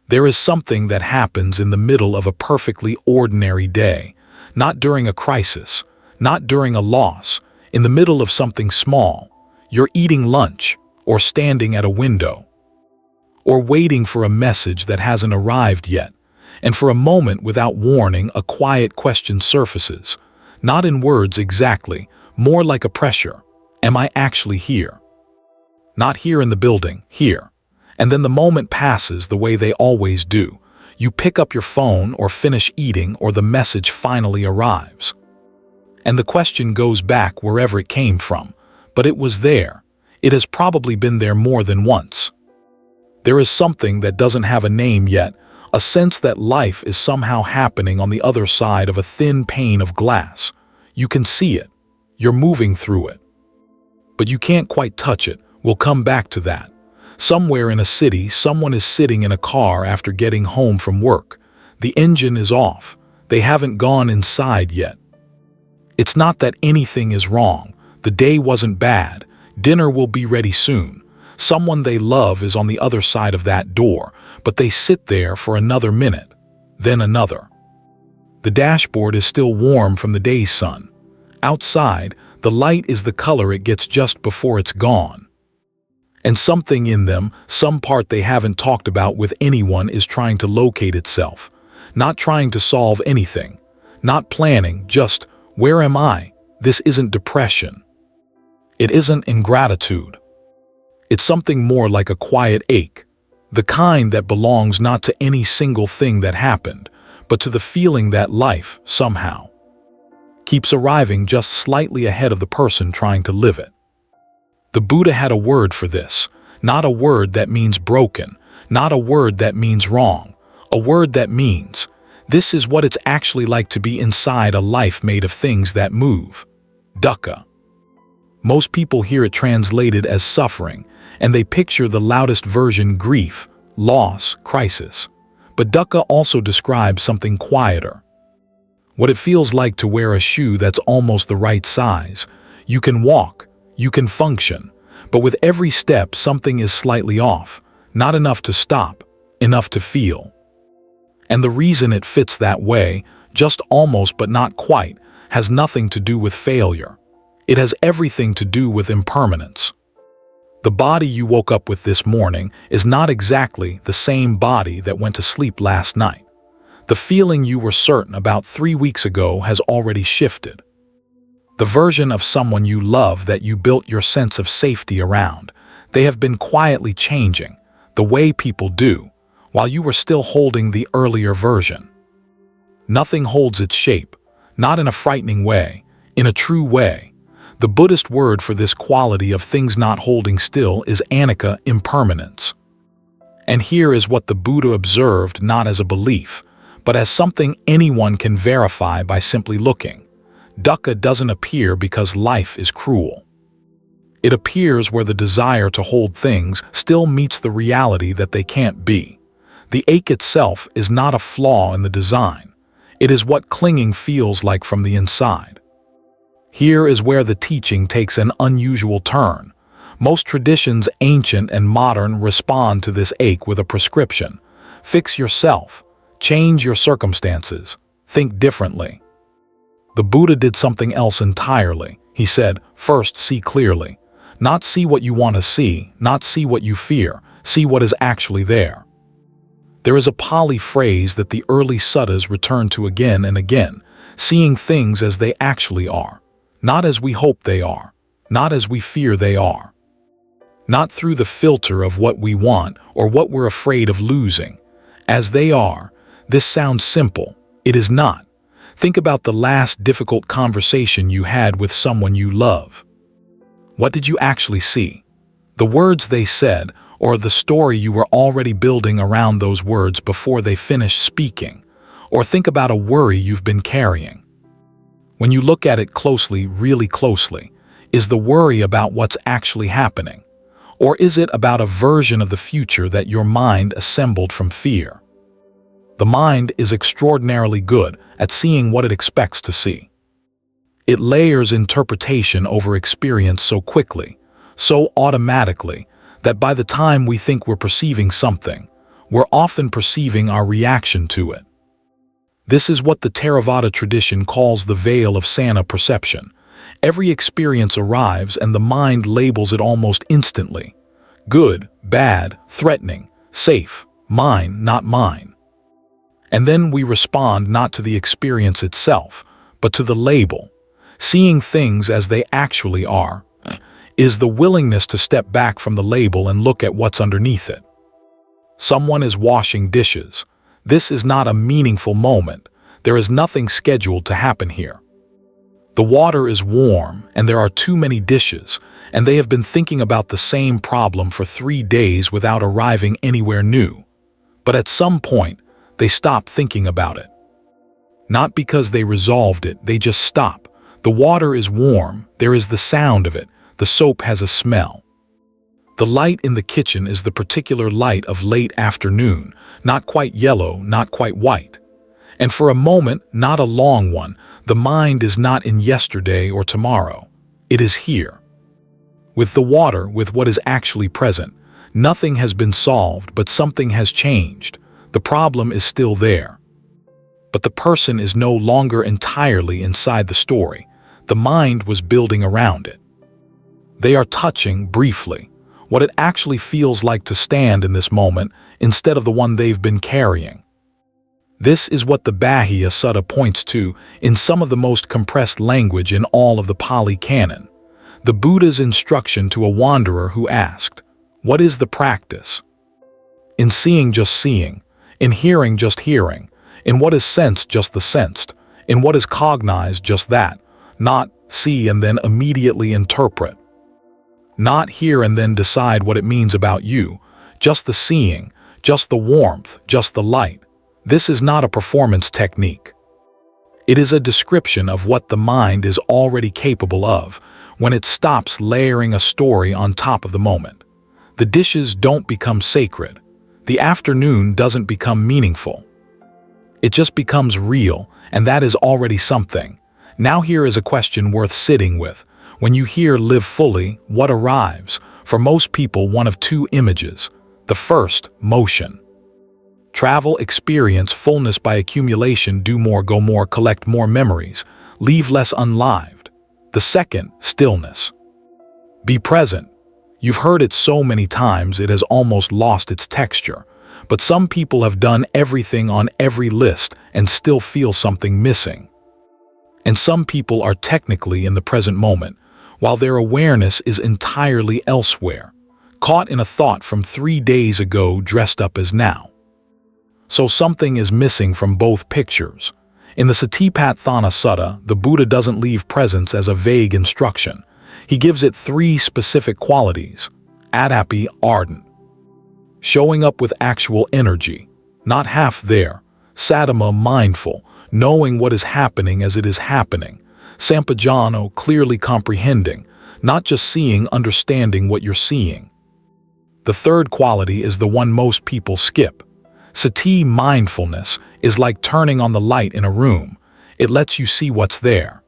There is something that happens in the middle of a perfectly ordinary day, not during a crisis, not during a loss, in the middle of something small. You're eating lunch, or standing at a window, or waiting for a message that hasn't arrived yet, and for a moment without warning a quiet question surfaces, not in words exactly, more like a pressure. Am I actually here? Not here in the building, here. And then the moment passes the way they always do. You pick up your phone or finish eating, or the message finally arrives. And the question goes back wherever it came from, but it was there. It has probably been there more than once. There is something that doesn't have a name yet, a sense that life is somehow happening on the other side of a thin pane of glass. You can see it. You're moving through it. But you can't quite touch it. We'll come back to that. Somewhere in a city, someone is sitting in a car after getting home from work. The engine is off. They haven't gone inside yet. It's not that anything is wrong. The day wasn't bad. Dinner will be ready soon. Someone they love is on the other side of that door, but they sit there for another minute, then another. The dashboard is still warm from the day's sun. Outside, the light is the color it gets just before it's gone. And something in them, some part they haven't talked about with anyone, is trying to locate itself. Not trying to solve anything. Not planning, just, where am I? This isn't depression. It isn't ingratitude. It's something more like a quiet ache. The kind that belongs not to any single thing that happened, but to the feeling that life, somehow, keeps arriving just slightly ahead of the person trying to live it. The Buddha had a word for this, not a word that means broken, not a word that means wrong, a word that means, this is what it's actually like to be inside a life made of things that move. Dukkha. Most people hear it translated as suffering, and they picture the loudest version: grief, loss, crisis. But dukkha also describes something quieter. What it feels like to wear a shoe that's almost the right size. You can walk. You can function, but with every step something is slightly off, not enough to stop, enough to feel. And the reason it fits that way, just almost but not quite, has nothing to do with failure. It has everything to do with impermanence. The body you woke up with this morning is not exactly the same body that went to sleep last night. The feeling you were certain about 3 weeks ago has already shifted. The version of someone you love that you built your sense of safety around, they have been quietly changing, the way people do, while you were still holding the earlier version. Nothing holds its shape, not in a frightening way, in a true way. The Buddhist word for this quality of things not holding still is anicca, impermanence. And here is what the Buddha observed, not as a belief, but as something anyone can verify by simply looking. Dukkha doesn't appear because life is cruel. It appears where the desire to hold things still meets the reality that they can't be. The ache itself is not a flaw in the design. It is what clinging feels like from the inside. Here is where the teaching takes an unusual turn. Most traditions, ancient and modern, respond to this ache with a prescription. Fix yourself. Change your circumstances. Think differently. The Buddha did something else entirely. He said, first see clearly. Not see what you want to see, not see what you fear, see what is actually there. There is a Pali phrase that the early suttas return to again and again, seeing things as they actually are, not as we hope they are, not as we fear they are. Not through the filter of what we want or what we're afraid of losing. As they are. This sounds simple. It is not. Think about the last difficult conversation you had with someone you love. What did you actually see? The words they said, or the story you were already building around those words before they finished speaking? Or think about a worry you've been carrying. When you look at it closely, really closely, is the worry about what's actually happening? Or is it about a version of the future that your mind assembled from fear? The mind is extraordinarily good at seeing what it expects to see. It layers interpretation over experience so quickly, so automatically, that by the time we think we're perceiving something, we're often perceiving our reaction to it. This is what the Theravada tradition calls the veil of Sana perception. Every experience arrives and the mind labels it almost instantly. Good, bad, threatening, safe, mine, not mine. And then we respond not to the experience itself, but to the label. Seeing things as they actually are is the willingness to step back from the label and look at what's underneath it. Someone is washing dishes. This is not a meaningful moment. There is nothing scheduled to happen here. The water is warm and there are too many dishes, and they have been thinking about the same problem for 3 days without arriving anywhere new. But at some point, they stop thinking about it. Not because they resolved it, they just stop. The water is warm, there is the sound of it, the soap has a smell. The light in the kitchen is the particular light of late afternoon, not quite yellow, not quite white. And for a moment, not a long one, the mind is not in yesterday or tomorrow. It is here. With the water, with what is actually present, nothing has been solved, but something has changed. The problem is still there. But the person is no longer entirely inside the story. The mind was building around it. They are touching, briefly, what it actually feels like to stand in this moment instead of the one they've been carrying. This is what the Bahya Sutta points to in some of the most compressed language in all of the Pali Canon. The Buddha's instruction to a wanderer who asked, "What is the practice?" In seeing, just seeing. In hearing, just hearing. In what is sensed, just the sensed. In what is cognized, just that. Not see and then immediately interpret. Not hear and then decide what it means about you. Just the seeing, just the warmth, just the light. This is not a performance technique. It is a description of what the mind is already capable of when it stops layering a story on top of the moment. The dishes don't become sacred. The afternoon doesn't become meaningful. It just becomes real, and that is already something. Now here is a question worth sitting with. When you hear "live fully," what arrives? For most people, one of two images. The first, motion. Travel, experience, fullness by accumulation, do more, go more, collect more memories, leave less unlived. The second, stillness. Be present. You've heard it so many times it has almost lost its texture. But some people have done everything on every list and still feel something missing. And some people are technically in the present moment, while their awareness is entirely elsewhere, caught in a thought from 3 days ago dressed up as now. So something is missing from both pictures. In the Satipatthana Sutta, the Buddha doesn't leave presence as a vague instruction. He gives it 3 specific qualities. Adapi, ardent. Showing up with actual energy, not half there. Saddhamma, mindful, knowing what is happening as it is happening. Sampajano, clearly comprehending, not just seeing, understanding what you're seeing. The third quality is the one most people skip. Sati, mindfulness, is like turning on the light in a room. It lets you see what's there.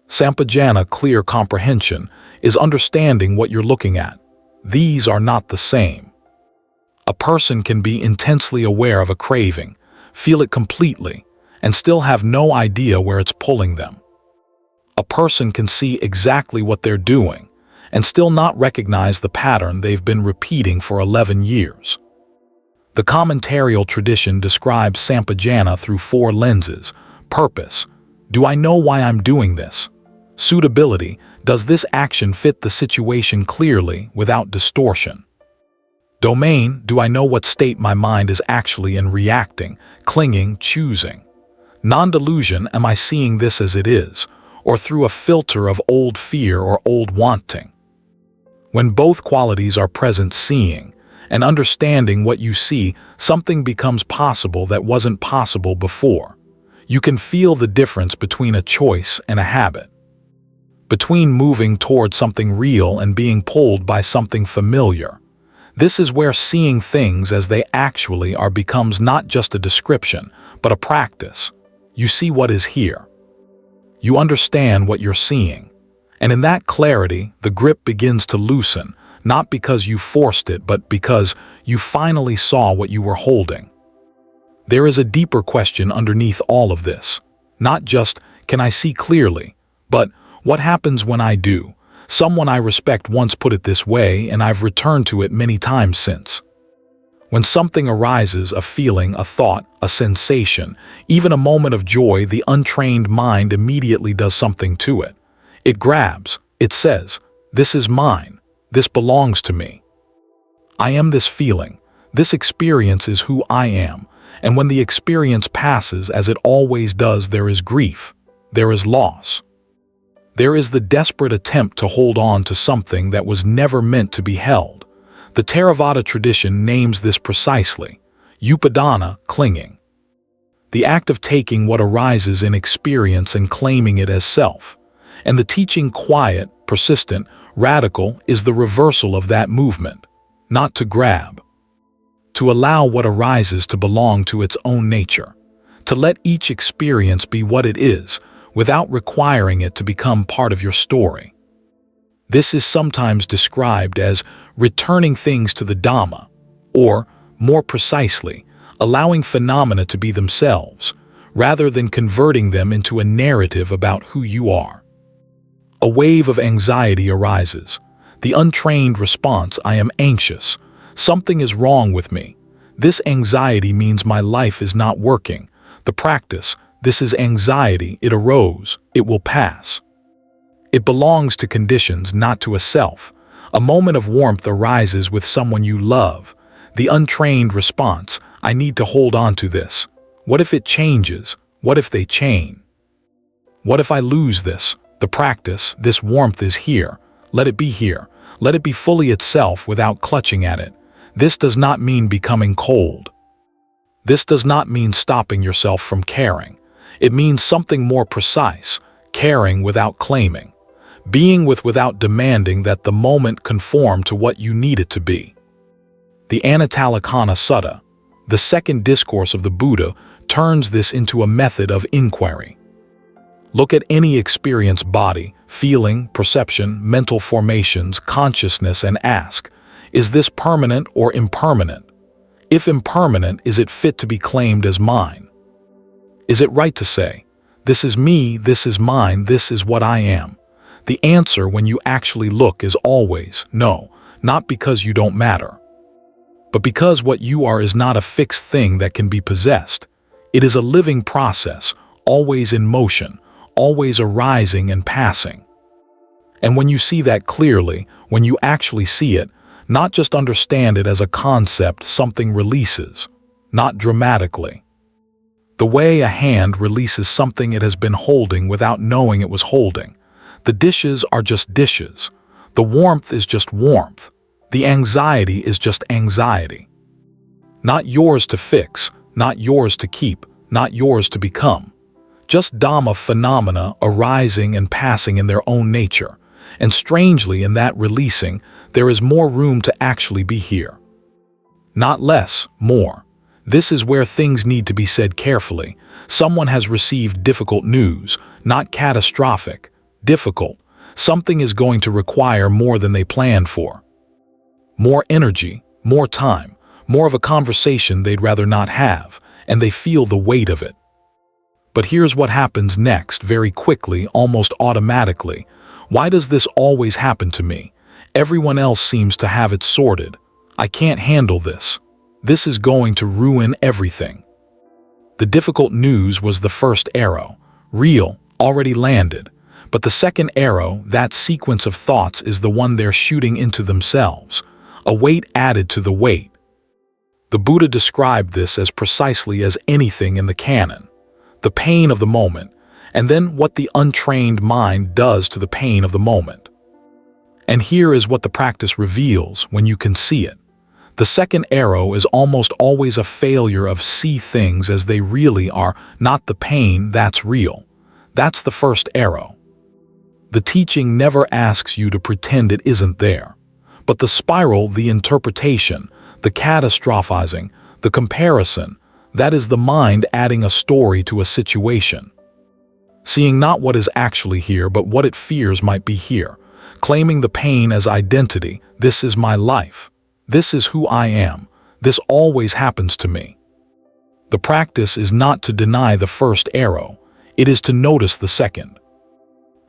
Sampajana, clear comprehension, is understanding what you're looking at. These are not the same. A person can be intensely aware of a craving, feel it completely, and still have no idea where it's pulling them. A person can see exactly what they're doing and still not recognize the pattern they've been repeating for 11 years. The commentarial tradition describes Sampajana through 4 lenses. Purpose. Do I know why I'm doing this? Suitability. Does this action fit the situation clearly without distortion? Domain. Do I know what state my mind is actually in, reacting, clinging, choosing? Non-delusion. Am I seeing this as it is, or through a filter of old fear or old wanting? When both qualities are present, seeing and understanding what you see, something becomes possible that wasn't possible before. You can feel the difference between a choice and a habit, between moving toward something real and being pulled by something familiar. This is where seeing things as they actually are becomes not just a description, but a practice. You see what is here. You understand what you're seeing. And in that clarity, the grip begins to loosen, not because you forced it, but because you finally saw what you were holding. There is a deeper question underneath all of this. Not just, can I see clearly, but what happens when I do? Someone I respect once put it this way, and I've returned to it many times since. When something arises, a feeling, a thought, a sensation, even a moment of joy, the untrained mind immediately does something to it. It grabs, it says, "This is mine, this belongs to me. I am this feeling, this experience is who I am." And when the experience passes, as it always does, there is grief, there is loss. There is the desperate attempt to hold on to something that was never meant to be held. The Theravada tradition names this precisely, upadana, clinging. The act of taking what arises in experience and claiming it as self. And the teaching, quiet, persistent, radical, is the reversal of that movement. Not to grab. To allow what arises to belong to its own nature. To let each experience be what it is, without requiring it to become part of your story. This is sometimes described as returning things to the Dhamma, or, more precisely, allowing phenomena to be themselves, rather than converting them into a narrative about who you are. A wave of anxiety arises. The untrained response, "I am anxious. Something is wrong with me." This anxiety means my life is not working. The practice, "This is anxiety, it arose, it will pass." It belongs to conditions, not to a self. A moment of warmth arises with someone you love. The untrained response, "I need to hold on to this. What if it changes? What if they change? What if I lose this?" The practice, "This warmth is here. Let it be here. Let it be fully itself without clutching at it." This does not mean becoming cold. This does not mean stopping yourself from caring. It means something more precise, caring without claiming. Being with without demanding that the moment conform to what you need it to be. The Anattalakkhana Sutta, the second discourse of the Buddha, turns this into a method of inquiry. Look at any experienced body, feeling, perception, mental formations, consciousness, and ask, is this permanent or impermanent? If impermanent, is it fit to be claimed as mine? Is it right to say, "This is me, this is mine, this is what I am"? The answer when you actually look is always no, not because you don't matter, but because what you are is not a fixed thing that can be possessed. It is a living process, always in motion, always arising and passing. And when you see that clearly, when you actually see it, not just understand it as a concept, something releases, not dramatically. The way a hand releases something it has been holding without knowing it was holding. The dishes are just dishes. The warmth is just warmth. The anxiety is just anxiety. Not yours to fix, not yours to keep, not yours to become. Just Dhamma phenomena arising and passing in their own nature. And strangely, in that releasing, there is more room to actually be here. Not less, more. This is where things need to be said carefully. Someone has received difficult news, not catastrophic, difficult. Something is going to require more than they planned for. More energy, more time, more of a conversation they'd rather not have, and they feel the weight of it. But here's what happens next, very quickly, almost automatically. Why does this always happen to me? Everyone else seems to have it sorted. I can't handle this. This is going to ruin everything. The difficult news was the first arrow. Real, already landed. But the second arrow, that sequence of thoughts, is the one they're shooting into themselves. A weight added to the weight. The Buddha described this as precisely as anything in the canon. The pain of the moment, and then what the untrained mind does to the pain of the moment. And here is what the practice reveals when you can see it. The second arrow is almost always a failure of see things as they really are, not the pain that's real. That's the first arrow. The teaching never asks you to pretend it isn't there. But the spiral, the interpretation, the catastrophizing, the comparison, that is the mind adding a story to a situation. Seeing not what is actually here, but what it fears might be here. claiming the pain as identity. This is my life. This is who I am. This always happens to me. The practice is not to deny the first arrow. It is to notice the second.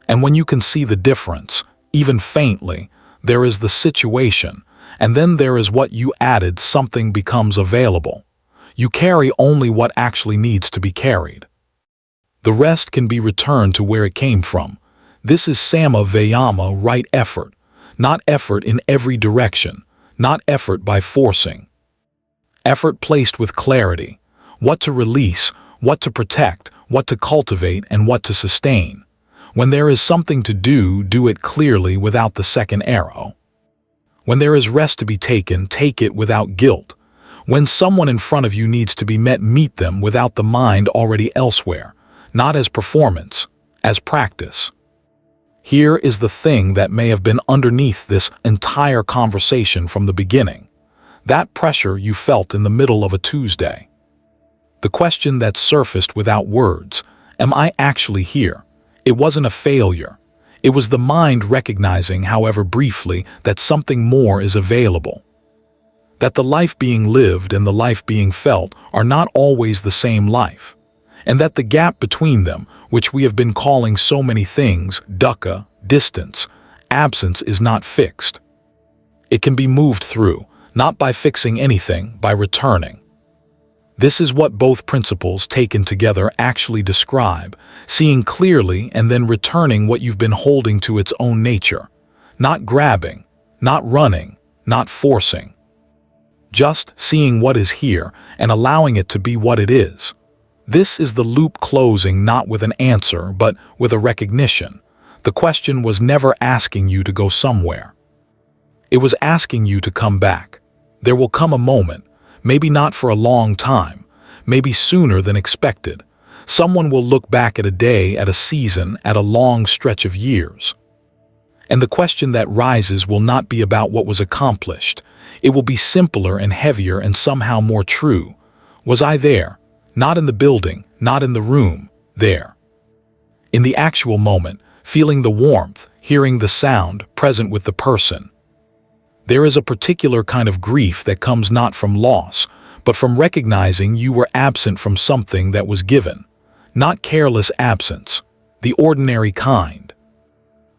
And when you can see the difference, even faintly, there is the situation, and then there is what you added. Something becomes available. You carry only what actually needs to be carried. The rest can be returned to where it came from. This is Sama Vayama, right effort, not effort in every direction, not effort by forcing. Effort placed with clarity, what to release, what to protect, what to cultivate, and what to sustain. When there is something to do, do it clearly without the second arrow. When there is rest to be taken, take it without guilt. When someone in front of you needs to be met, meet them without the mind already elsewhere, not as performance, as practice. Here is the thing that may have been underneath this entire conversation from the beginning. That pressure you felt in the middle of a Tuesday. The question that surfaced without words, am I actually here? It wasn't a failure. It was the mind recognizing, however briefly, that something more is available. That the life being lived and the life being felt are not always the same life. And that the gap between them, which we have been calling so many things, dukkha, distance, absence, is not fixed. It can be moved through, not by fixing anything, by returning. This is what both principles taken together actually describe, seeing clearly and then returning what you've been holding to its own nature. Not grabbing, not running, not forcing. Just seeing what is here and allowing it to be what it is. This is the loop closing, not with an answer, but with a recognition. The question was never asking you to go somewhere. It was asking you to come back. There will come a moment, maybe not for a long time, maybe sooner than expected. Someone will look back at a day, at a season, at a long stretch of years. And the question that rises will not be about what was accomplished. It will be simpler and heavier and somehow more true. Was I there? Not in the building, not in the room, there. In the actual moment, feeling the warmth, hearing the sound, present with the person. There is a particular kind of grief that comes not from loss, but from recognizing you were absent from something that was given. Not careless absence, the ordinary kind.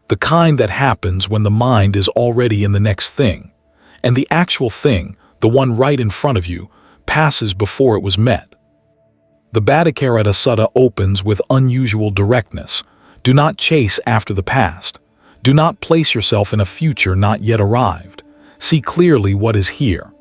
The kind that happens when the mind is already in the next thing, and the actual thing, the one right in front of you, passes before it was met. The Bhattacharya Sutta opens with unusual directness. Do not chase after the past. Do not place yourself in a future not yet arrived. See clearly what is here.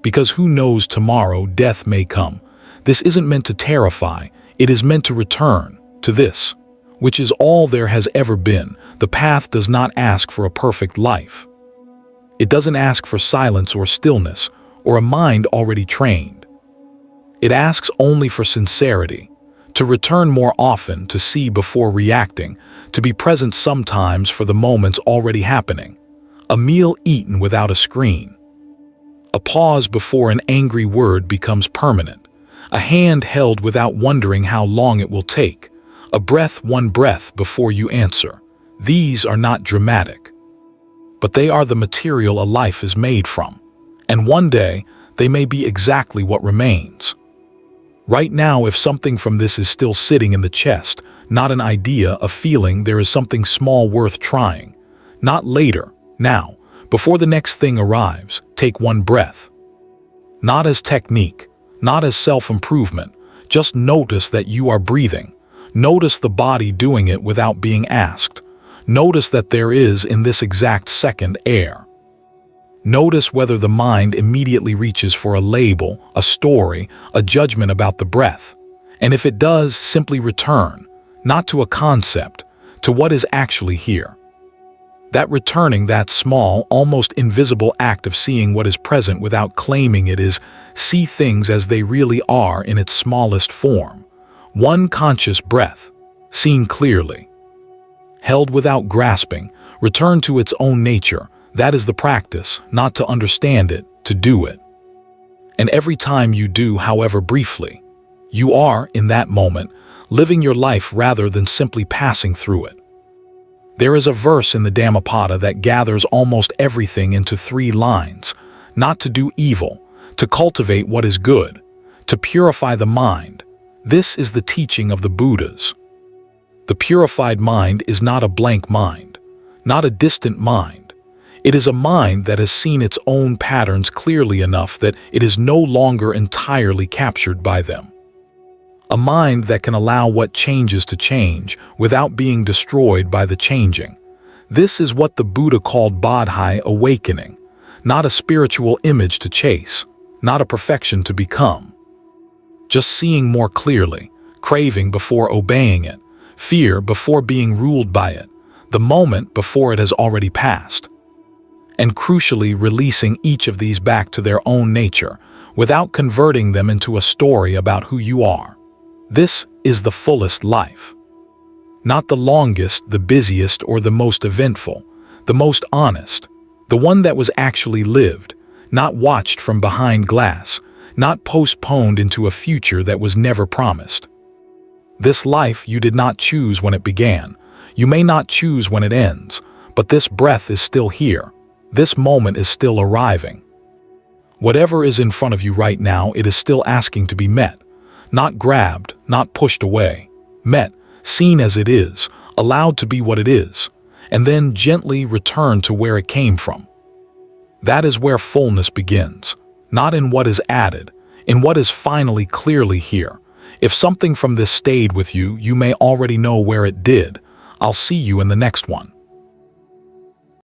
Because who knows, tomorrow death may come. This isn't meant to terrify, it is meant to return to this, which is all there has ever been. The path does not ask for a perfect life. It doesn't ask for silence or stillness, or a mind already trained. It asks only for sincerity, to return more often, to see before reacting, to be present sometimes for the moments already happening. A meal eaten without a screen. A pause before an angry word becomes permanent. A hand held without wondering how long it will take. A breath, one breath before you answer. These are not dramatic. But they are the material a life is made from. And one day, they may be exactly what remains. Right now, if something from this is still sitting in the chest, not an idea, a feeling, there is something small worth trying. Not later. Now, before the next thing arrives, take one breath. Not as technique, not as self-improvement, just notice that you are breathing. Notice the body doing it without being asked. Notice that there is, in this exact second, air. Notice whether the mind immediately reaches for a label, a story, a judgment about the breath. And if it does, simply return, not to a concept, to what is actually here. That returning, that small, almost invisible act of seeing what is present without claiming it, is see things as they really are in its smallest form. One conscious breath, seen clearly. Held without grasping, return to its own nature. That is the practice, not to understand it, to do it. And every time you do, however briefly, you are, in that moment, living your life rather than simply passing through it. There is a verse in the Dhammapada that gathers almost everything into 3 lines: not to do evil, to cultivate what is good, to purify the mind. This is the teaching of the Buddhas. The purified mind is not a blank mind, not a distant mind. It is a mind that has seen its own patterns clearly enough that it is no longer entirely captured by them. A mind that can allow what changes to change without being destroyed by the changing. This is what the Buddha called Bodhi awakening, not a spiritual image to chase, not a perfection to become. Just seeing more clearly, craving before obeying it, fear before being ruled by it, the moment before it has already passed. And crucially, releasing each of these back to their own nature, without converting them into a story about who you are. This is the fullest life. Not the longest, the busiest, or the most eventful, the most honest, the one that was actually lived, not watched from behind glass, not postponed into a future that was never promised. This life you did not choose when it began. You may not choose when it ends, but this breath is still here. This moment is still arriving. Whatever is in front of you right now, it is still asking to be met. Not grabbed, not pushed away. Met, seen as it is, allowed to be what it is, and then gently returned to where it came from. That is where fullness begins, not in what is added, in what is finally clearly here. If something from this stayed with you, you may already know where it did. I'll see you in the next one.